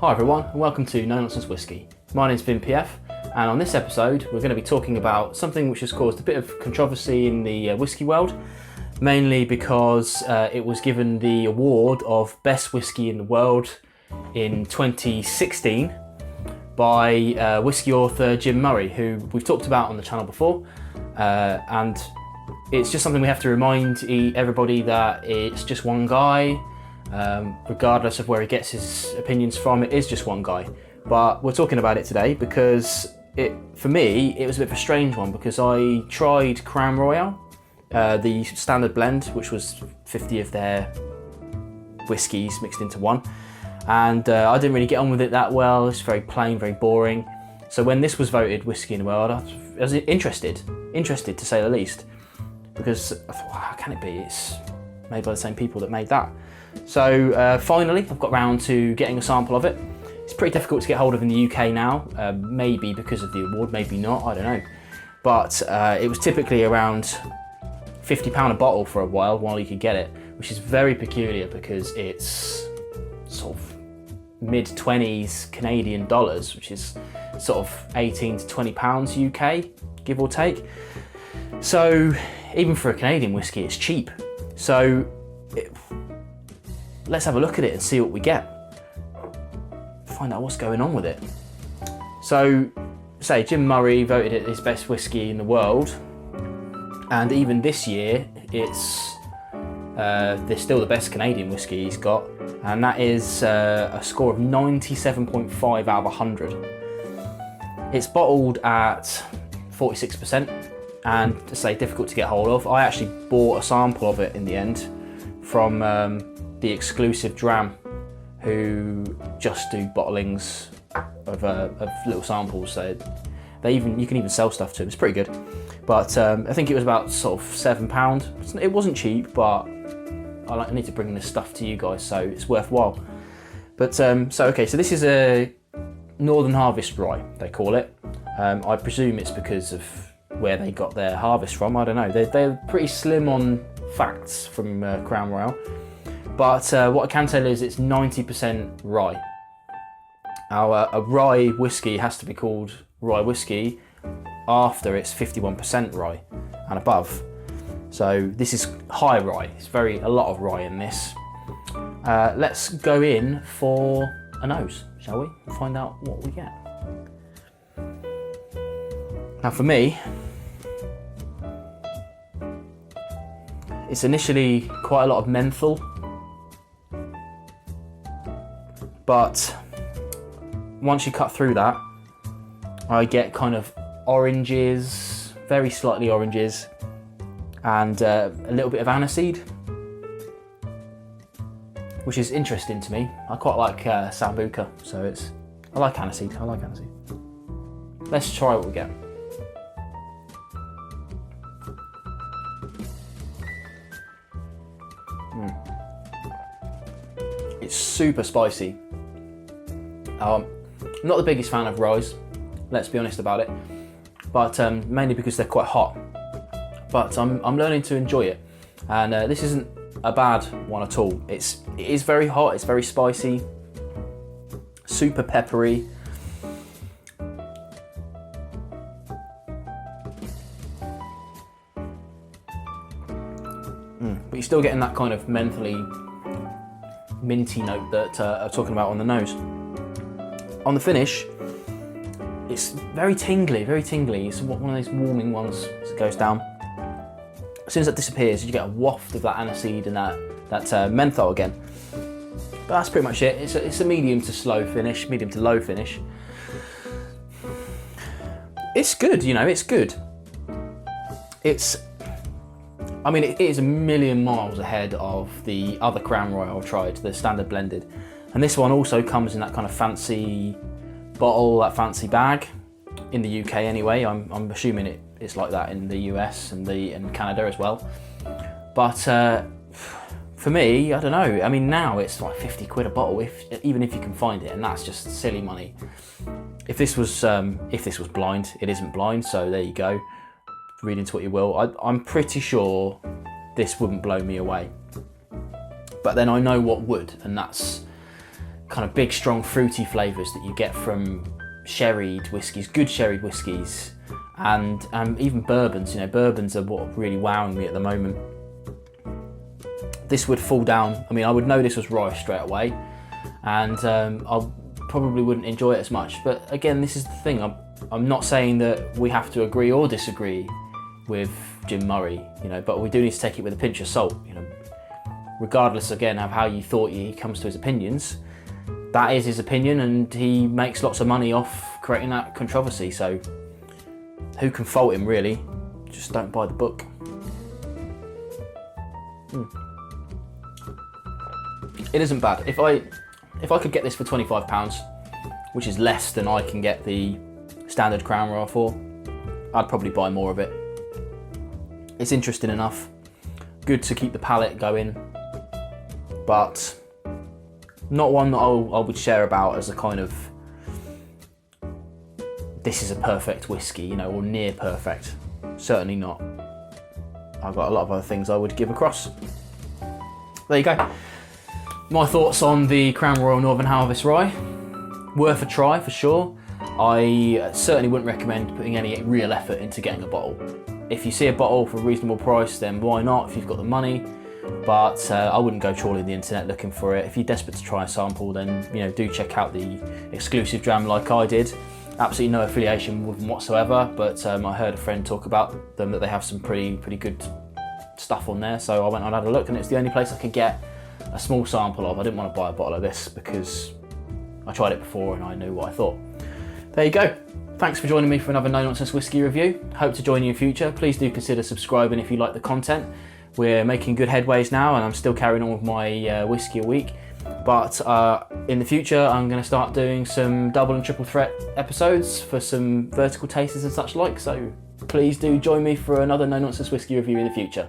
Hi everyone, and welcome to Nonsense Whisky. My name's Vin PF, and on this episode we're going to be talking about something which has caused a bit of controversy in the whisky world, mainly because it was given the award of Best Whisky in the World in 2016 by whisky author Jim Murray, who we've talked about on the channel before, and it's just something we have to remind everybody that it's just one guy. Regardless of where he gets his opinions from, it is just one guy. But we're talking about it today because for me, it was a bit of a strange one because I tried Crown Royal, the standard blend, which was 50 of their whiskies mixed into one. And I didn't really get on with it that well. It's very plain, very boring. So when this was voted Whisky in the World, I was interested to say the least. Because I thought, well, how can it be? It's made by the same people that made that. So finally, I've got round to getting a sample of it. It's pretty difficult to get hold of in the UK now, maybe because of the award, maybe not, I don't know. But it was typically around £50 a bottle for a while you could get it, which is very peculiar because it's sort of mid-20s Canadian dollars, which is sort of 18 to 20 pounds UK, give or take. So even for a Canadian whiskey, it's cheap. So let's have a look at it and see what we get. Find out what's going on with it. So, say Jim Murray voted it his best whiskey in the world, and even this year, it's still the best Canadian whiskey he's got, and that is a score of 97.5 out of 100. It's bottled at 46%, and to say difficult to get hold of. I actually bought a sample of it in the end from the exclusive Dram, who just do bottlings of little samples. So you can even sell stuff to them. It's pretty good. But I think it was about sort of £7. It wasn't cheap, but I need to bring this stuff to you guys, so it's worthwhile. But so this is a Northern Harvest rye, they call it. I presume it's because of where they got their harvest from. I don't know. They're pretty slim on facts from Crown Royal. But what I can tell you is it's 90% rye. Now, a rye whiskey has to be called rye whiskey after it's 51% rye and above. So this is high rye. It's a lot of rye in this. Let's go in for a nose, shall we? And find out what we get. Now for me, it's initially quite a lot of menthol. But once you cut through that, I get kind of oranges, very slightly oranges, and a little bit of aniseed, which is interesting to me. I quite like Sambuca, so I like aniseed. Let's try what we get. It's super spicy. I'm not the biggest fan of ryes, let's be honest about it, but mainly because they're quite hot. But I'm learning to enjoy it, and this isn't a bad one at all. It is very hot, it's very spicy, super peppery. But you're still getting that kind of mentally minty note that I'm talking about on the nose. On the finish, it's very tingly, very tingly. It's one of those warming ones as it goes down. As soon as that disappears, you get a waft of that aniseed and that menthol again. But that's pretty much it. It's a medium to low finish. It's good, it's good. It is a million miles ahead of the other Crown Royal I've tried, the standard blended. And this one also comes in that kind of fancy bottle, that fancy bag, in the UK anyway. I'm assuming it's like that in the US and Canada as well. But for me, I don't know. Now it's like 50 quid a bottle, even if you can find it, and that's just silly money. If this was blind, it isn't blind, so there you go. Read into what you will. I'm pretty sure this wouldn't blow me away. But then I know what would, and that's kind of big, strong, fruity flavours that you get from sherried whiskies, good sherried whiskies, and even bourbons. You know, bourbons are what really wowing me at the moment. This would fall down. I mean, I would know this was rye straight away, and I probably wouldn't enjoy it as much. But again, this is the thing. I'm not saying that we have to agree or disagree with Jim Murray, you know, but we do need to take it with a pinch of salt, you know. Regardless, again, of how you thought he comes to his opinions, that is his opinion, and he makes lots of money off creating that controversy. So who can fault him, really? Just don't buy the book. It isn't bad. If I could get this for £25, which is less than I can get the standard Crown Royal for, I'd probably buy more of it. It's interesting enough, good to keep the palate going, but not one that I would share about as a kind of, this is a perfect whiskey, you know, or near perfect. Certainly not. I've got a lot of other things I would give across. There you go. My thoughts on the Crown Royal Northern Harvest Rye. Worth a try for sure. I certainly wouldn't recommend putting any real effort into getting a bottle. If you see a bottle for a reasonable price, then why not if you've got the money? But I wouldn't go trawling the internet looking for it. If you're desperate to try a sample, then you know, do check out the exclusive dram like I did. Absolutely no affiliation with them whatsoever, but I heard a friend talk about them, that they have some pretty good stuff on there. So I went and had a look, and it's the only place I could get a small sample of. I didn't want to buy a bottle of this because I tried it before and I knew what I thought. There you go. Thanks for joining me for another No Nonsense Whisky review. Hope to join you in future. Please do consider subscribing if you like the content. We're making good headways now, and I'm still carrying on with my whiskey a week. But in the future, I'm going to start doing some double and triple threat episodes for some vertical tasters and such like. So please do join me for another No Nonsense Whisky review in the future.